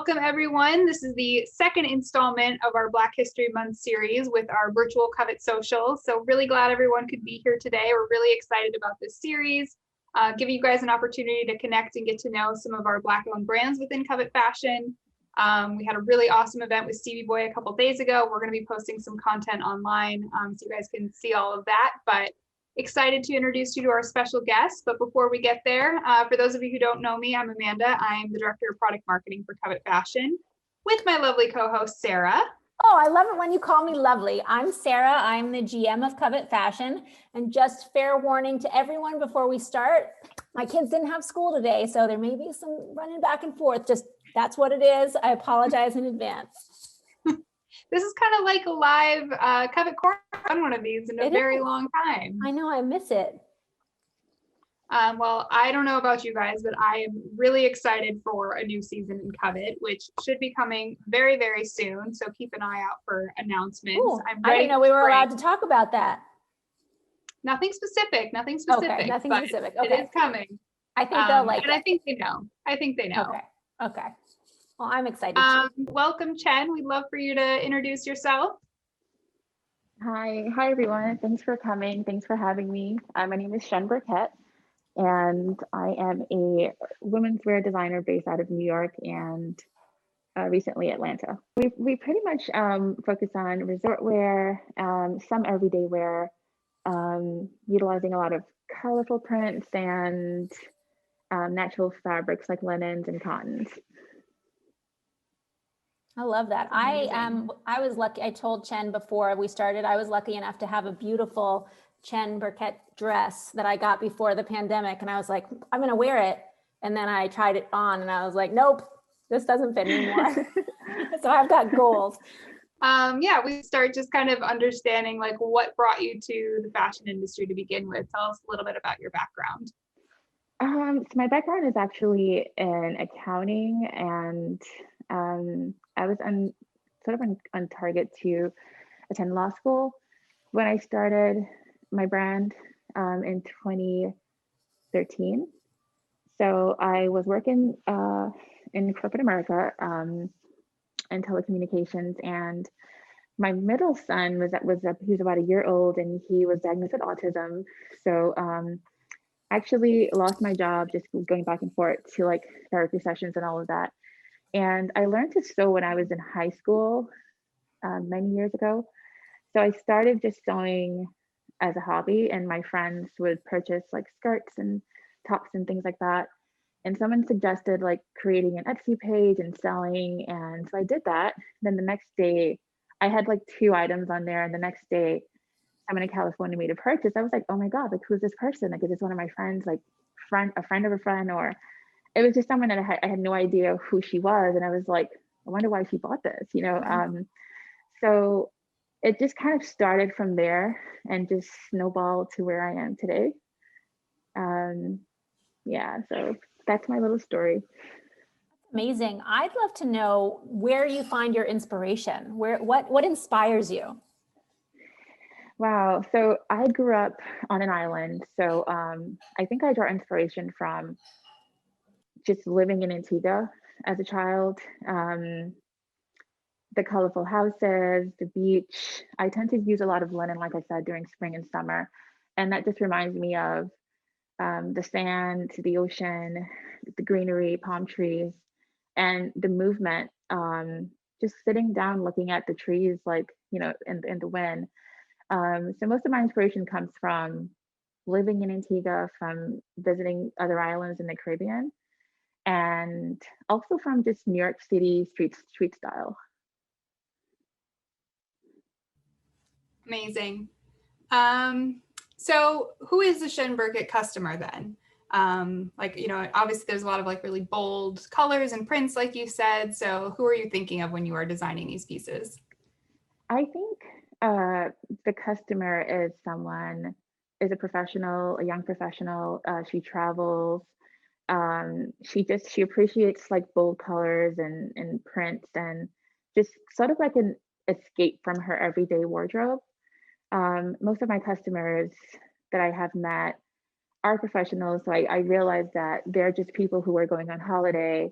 Welcome everyone. This is the second installment of our Black History Month series with our virtual CovetSocial. So really glad everyone could be here today. We're really excited about this series, giving you guys an opportunity to connect and get to know some of our Black-owned brands within Covet Fashion. We had a really awesome event with Stevie Boy a couple days ago. We're going to be posting some content online so you guys can see all of that. But excited to introduce you to our special guest. But before we get there, for those of you who don't know me, I'm Amanda. I'm the Director of Product Marketing for Covet Fashion with my lovely co-host, Sarah. Oh, I love it when you call me lovely. I'm Sarah. I'm the GM of Covet Fashion. And just fair warning to everyone before we start, my kids didn't have school today, so there may be some running back and forth. Just that's what it is. I apologize in advance. This is kind of like a live Covet Corner. I've done one of these in a very long time. I know, I miss it. Well, I don't know about you guys, but I am really excited for a new season in Covet, which should be coming very, very soon. So keep an eye out for announcements. Ooh, I didn't know we were allowed to talk about that. Nothing specific, nothing specific. Okay, nothing specific. Okay. It is coming. I think they'll like it. And I think they know. I think they know. Okay. Well, I'm excited too. Welcome, Chen. We'd love for you to introduce yourself. Hi everyone. Thanks for coming. Thanks for having me. My name is Chen Burkett, and I am a women's wear designer based out of New York and recently Atlanta. We pretty much focus on resort wear, some everyday wear, utilizing a lot of colorful prints and natural fabrics like linens and cottons. I love that. I was lucky. I told Chen before we started, I was lucky enough to have a beautiful Chen Burkett dress that I got before the pandemic. And I was like, I'm going to wear it. And then I tried it on and I was like, nope, this doesn't fit anymore. So I've got goals. Yeah, we start just kind of understanding like what brought you to the fashion industry to begin with. Tell us a little bit about your background. So my background is actually in accounting, and I was on target to attend law school when I started my brand in 2013. So I was working in corporate America in telecommunications, and my middle son he was about a year old, and he was diagnosed with autism. So actually lost my job just going back and forth to like therapy sessions and all of that. And I learned to sew when I was in high school many years ago. So I started just sewing as a hobby, and my friends would purchase like skirts and tops and things like that. And someone suggested like creating an Etsy page and selling. And so I did that. Then the next day I had like 2 items on there. And the next day someone in California made a purchase. I was like, oh my God, like who's this person? Like, is this one of my friends, like a friend of a friend? Or it was just someone that I had no idea who she was. And I was like, I wonder why she bought this, you know? So it just kind of started from there and just snowballed to where I am today. Yeah, so that's my little story. Amazing. I'd love to know where you find your inspiration. What inspires you? Wow. So I grew up on an island. So I think I draw inspiration from just living in Antigua as a child. The colorful houses, the beach. I tend to use a lot of linen, like I said, during spring and summer. And that just reminds me of the sand, the ocean, the greenery, palm trees, and the movement. Just sitting down, looking at the trees, like, you know, in the wind. So most of my inspiration comes from living in Antigua, from visiting other islands in the Caribbean, and also from just New York City street style. Amazing. So who is the Chen Burkett customer then? Like, you know, obviously there's a lot of like really bold colors and prints, like you said. So who are you thinking of when you are designing these pieces? I think the customer is a professional, a young professional. She travels. She appreciates like bold colors and prints, and just sort of like an escape from her everyday wardrobe. Most of my customers that I have met are professionals. So I realized that they're just people who are going on holiday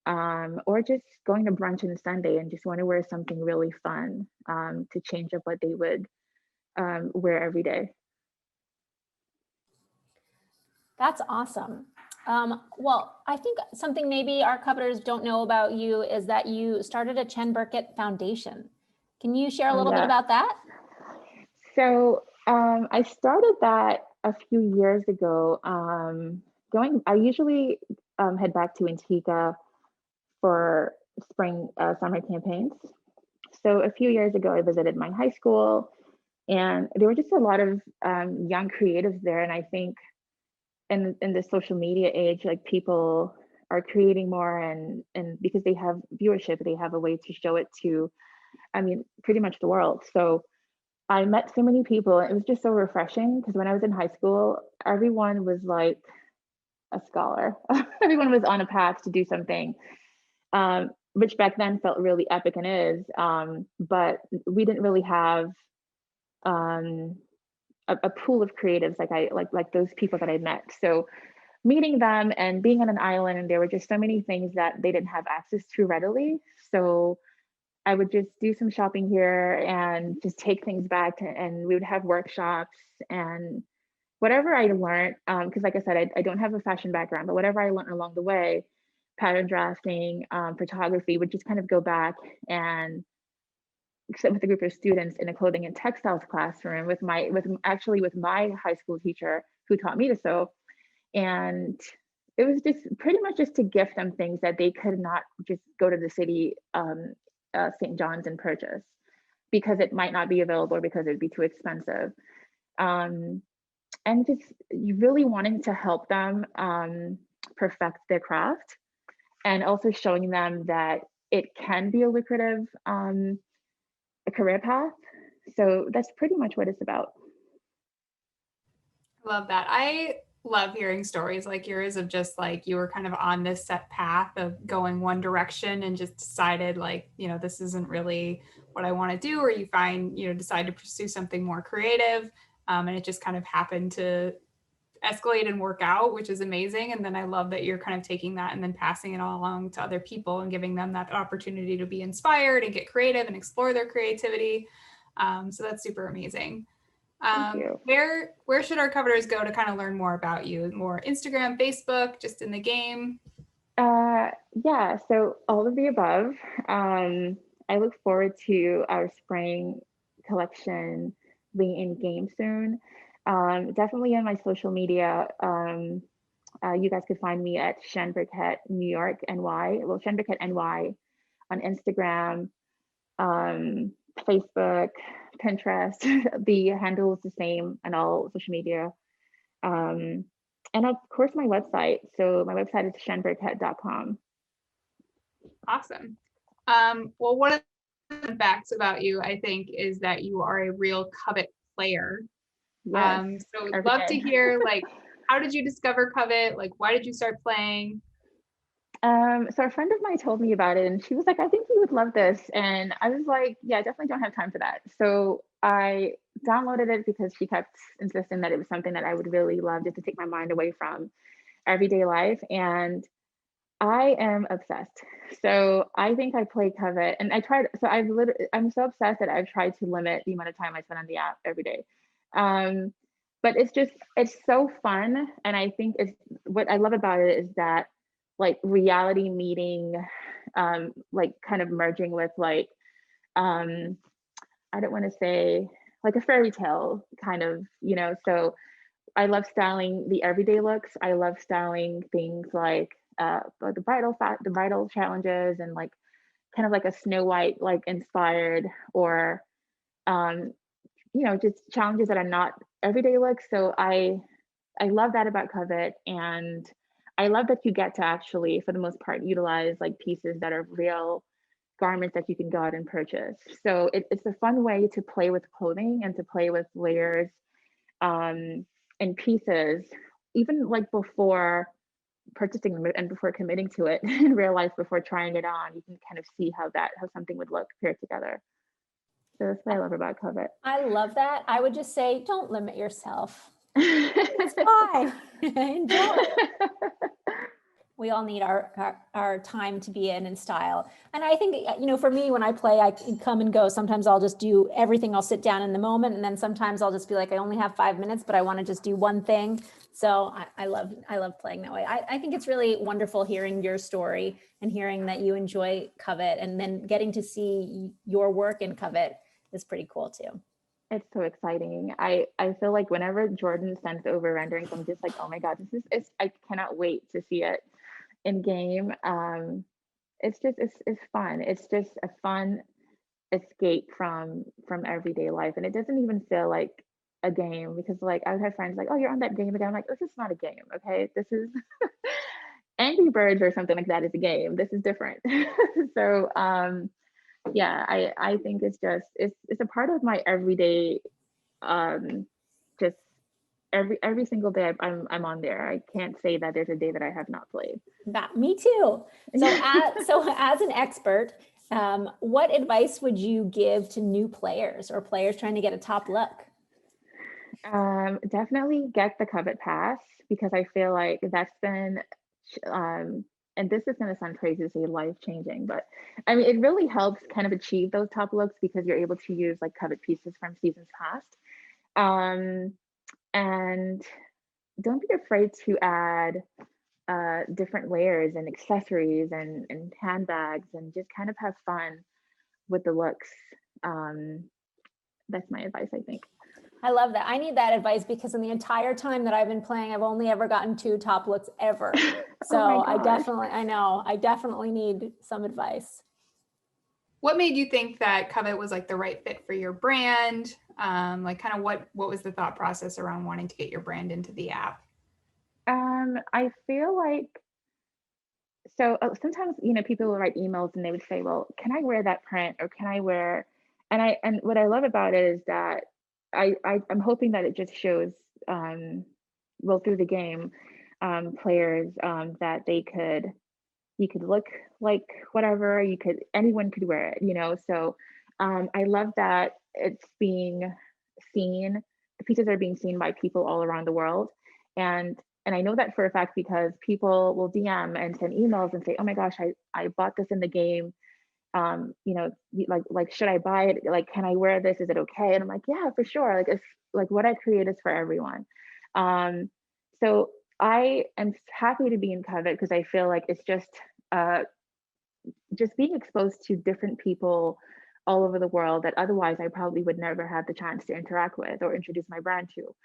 or just going to brunch on Sunday and just want to wear something really fun to change up what they would wear every day. That's awesome. Well, I think something maybe our coveters don't know about you is that you started a Chen Burkett Foundation. Can you share a little bit about that? So I started that a few years ago. I usually head back to Antigua for spring, summer campaigns. So a few years ago, I visited my high school, and there were just a lot of young creatives there. And I think in the social media age, like people are creating more, and because they have viewership, they have a way to show it to, I mean, pretty much the world. So I met so many people. It was just so refreshing because when I was in high school, everyone was like a scholar. Everyone was on a path to do something, which back then felt really epic and is. But we didn't really have a pool of creatives like those people that I met. So meeting them and being on an island, and there were just so many things that they didn't have access to readily. So I would just do some shopping here and just take things back and we would have workshops and whatever I learned, because like I said, I don't have a fashion background, but whatever I learned along the way, pattern drafting, photography, would just kind of go back and sit with a group of students in a clothing and textiles classroom with my high school teacher who taught me to sew. And it was just pretty much just to gift them things that they could not just go to the city, St. John's, and purchase because it might not be available or because it'd be too expensive. And just really wanting to help them perfect their craft, and also showing them that it can be a lucrative a career path. So that's pretty much what it's about. Love that. I love hearing stories like yours of just like you were kind of on this set path of going one direction and just decided like, this isn't really what I want to do, or you decide to pursue something more creative. And it just kind of happened to escalate and work out, which is amazing. And then I love that you're kind of taking that and then passing it all along to other people and giving them that opportunity to be inspired and get creative and explore their creativity. So that's super amazing. Thank you. Where should our coveters go to kind of learn more about you? More Instagram, Facebook, just in the game? Yeah, so all of the above. I look forward to our spring collection being in game soon. Definitely on my social media. You guys could find me at Chen Burkett New York NY. Well, Chen Burkett NY on Instagram, Facebook, Pinterest. The handle is the same on all social media. And of course, my website. So my website is chenburkett.com. Awesome. Well, one of the facts about you, I think, is that you are a real Covet player. Yes, so I'd love to hear, like, how did you discover Covet? Like, why did you start playing? So a friend of mine told me about it and she was like, I think you would love this. And I was like, yeah, I definitely don't have time for that. So I downloaded it because she kept insisting that it was something that I would really love, just to take my mind away from everyday life. And I am obsessed. So I think I play Covet, and I'm so obsessed that I've tried to limit the amount of time I spend on the app every day. But it's so fun. And I think what I love about it is that like reality meeting, like kind of merging with like, I don't want to say like a fairy tale kind of, so I love styling the everyday looks. I love styling things like the bridal challenges, and like kind of like a Snow White like inspired, or just challenges that are not everyday looks. So I love that about Covet, and I love that you get to actually, for the most part, utilize like pieces that are real garments that you can go out and purchase. So it's a fun way to play with clothing and to play with layers and pieces, even like before purchasing them and before committing to it in real life, before trying it on. You can kind of see how something would look paired together. So that's what I love about Covet. I love that. I would just say, don't limit yourself. It's fine. Enjoy. We all need our time to be in style. And I think, you know, for me, when I play, I can come and go. Sometimes I'll just do everything. I'll sit down in the moment. And then sometimes I'll just be like, I only have 5 minutes, but I want to just do one thing. So I love playing that way. I think it's really wonderful hearing your story and hearing that you enjoy Covet, and then getting to see your work in Covet is pretty cool too. It's so exciting. I feel like whenever Jordan sends over renderings, I'm just like, oh my God, I cannot wait to see it in game. It's fun. It's just a fun escape from everyday life, and it doesn't even feel like a game, because like I've had friends like, oh, you're on that game again. I'm like, this is not a game, okay? This is Angry Birds or something like that is a game. This is different. So yeah, I think it's a part of my everyday, just every single day I'm on there. I can't say that there's a day that I have not played. That, me too. So as an expert, what advice would you give to new players or players trying to get a top look? Definitely get the Covet Pass, because I feel like that's been, and this is going to sound crazy to say life changing, but I mean, it really helps kind of achieve those top looks, because you're able to use like Covet pieces from seasons past. And don't be afraid to add different layers and accessories and handbags, and just kind of have fun with the looks. That's my advice, I think. I love that. I need that advice, because in the entire time that I've been playing, I've only ever gotten 2 top looks ever. So Oh I definitely need some advice. What made you think that Covet was like the right fit for your brand? Like kind of what was the thought process around wanting to get your brand into the app? I feel like, so sometimes, you know, people will write emails and they would say, well, can I wear that print, or can I wear, and what I love about it is that I'm hoping that it just shows, well, through the game, players, that you could look like whatever, anyone could wear it, you know? So I love that it's being seen, the pieces are being seen by people all around the world. And I know that for a fact, because people will DM and send emails and say, oh my gosh, I bought this in the game. You know, like, should I buy it? Like, can I wear this? Is it okay? And I'm like, yeah, for sure. Like, it's like what I create is for everyone. So I am happy to be in Covet, because I feel like it's just being exposed to different people all over the world that otherwise I probably would never have the chance to interact with or introduce my brand to.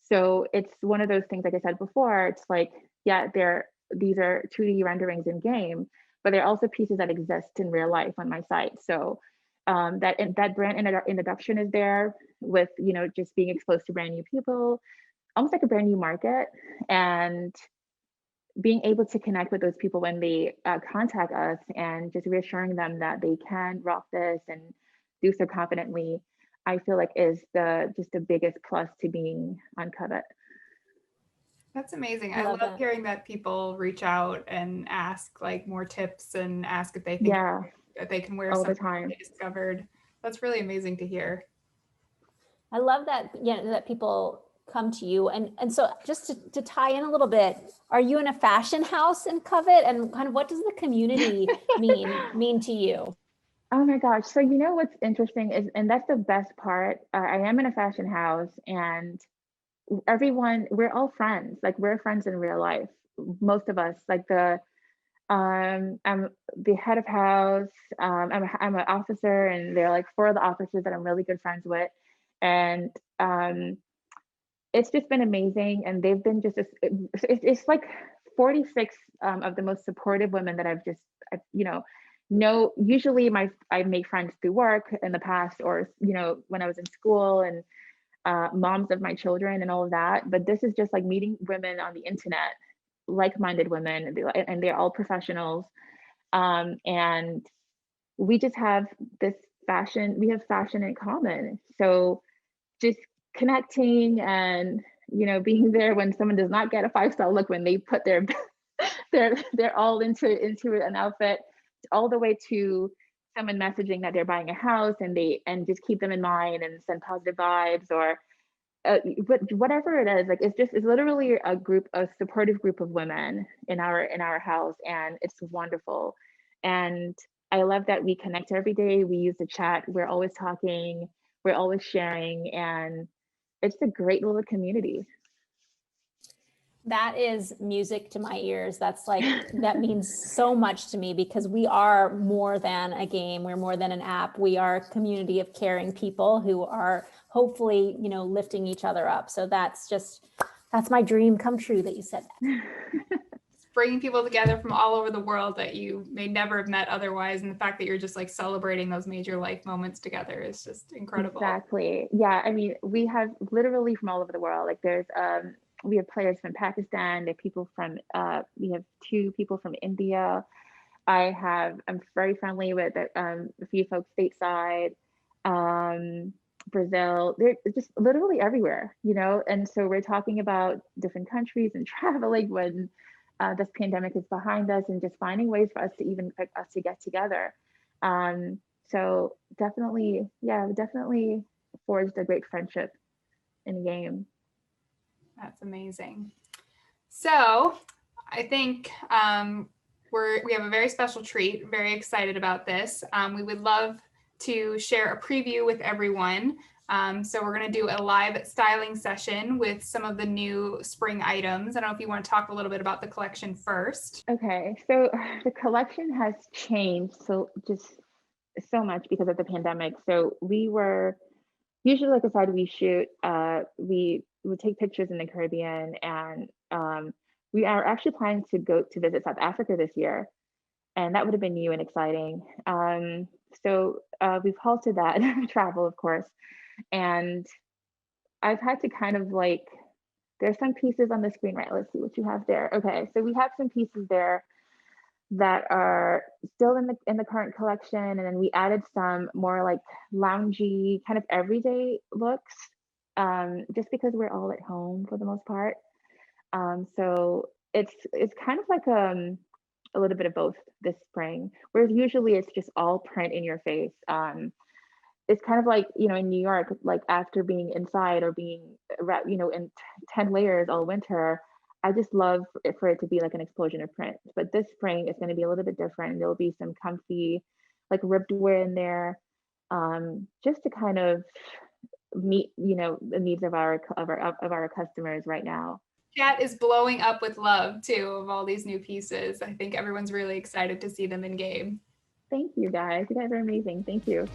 So it's one of those things, like I said before, it's like, yeah, these are 2D renderings in game, but they're also pieces that exist in real life on my site. So that brand introduction is there, with, you know, just being exposed to brand new people, almost like a brand new market, and being able to connect with those people when they contact us, and just reassuring them that they can rock this and do so confidently, I feel like is just the biggest plus to being on Covet. That's amazing. I I love love that. hearing that people reach out and ask like more tips, and ask if they think Yeah, that they can wear all the something time. they discovered. That's really amazing to hear. I love that, yeah, that people come to you. And so just to tie in a little bit, are you in a fashion house in Covet, and kind of what does the community mean to you? Oh my gosh. So you know what's interesting is, and that's the best part, I am in a fashion house, and everyone, we're all friends. Like, we're friends in real life. Most of us, like I'm the head of house. I'm an officer, and there are like 4 of the officers that I'm really good friends with. And it's just been amazing. And they've been just, it's like 46 of the most supportive women that you know, usually I make friends through work in the past, or, you know, when I was in school, and moms of my children and all of that. But this is just like meeting women on the internet, like-minded women, and they're all professionals. And we just have we have fashion in common. So just connecting, and, you know, being there when someone does not get a 5-star look, when they put they're all into an outfit, all the way to someone messaging that they're buying a house, and just keep them in mind and send positive vibes, or but whatever it is, like it's literally a supportive group of women in our house, and it's wonderful. And I love that we connect every day. We use the chat. We're always talking. We're always sharing, and it's a great little community. That is music to my ears. That's like, that means so much to me, because we are more than a game. We're more than an app. We are a community of caring people who are hopefully, lifting each other up. So that's my dream come true that you said that. Bringing people together from all over the world that you may never have met otherwise. And the fact that you're just like celebrating those major life moments together is just incredible. Exactly. Yeah. I mean, we have literally from all over the world. Like we have players from Pakistan. We have 2 people from India. I'm very friendly with a few folks stateside, Brazil. They're just literally everywhere, and so we're talking about different countries and traveling when this pandemic is behind us, and just finding ways for us to get together. So definitely forged a great friendship in game. That's amazing. So I think we have a very special treat. Very excited about this. We would love to share a preview with everyone. So we're going to do a live styling session with some of the new spring items. I don't know if you want to talk a little bit about the collection first. Okay, so the collection has changed so much because of the pandemic. So we were usually, like I said, we would take pictures in the Caribbean, and we are actually planning to go to visit South Africa this year, and that would have been new and exciting. So we've halted that travel, of course, and I've had to kind of like, there's some pieces on the screen, right? Let's see what you have there. Okay, so we have some pieces there that are still in the current collection, and then we added some more like loungy kind of everyday looks, just because we're all at home for the most part. So it's kind of like a little bit of both this spring, whereas usually it's just all print in your face. It's kind of like, in New York, like after being inside or being in 10 layers all winter, I just love for it to be like an explosion of print. But this spring is going to be a little bit different. There'll be some comfy, like ribbed wear in there, just to kind of meet, the needs of our customers right now. Chat is blowing up with love too of all these new pieces. I think everyone's really excited to see them in game. Thank you guys. You guys are amazing. Thank you.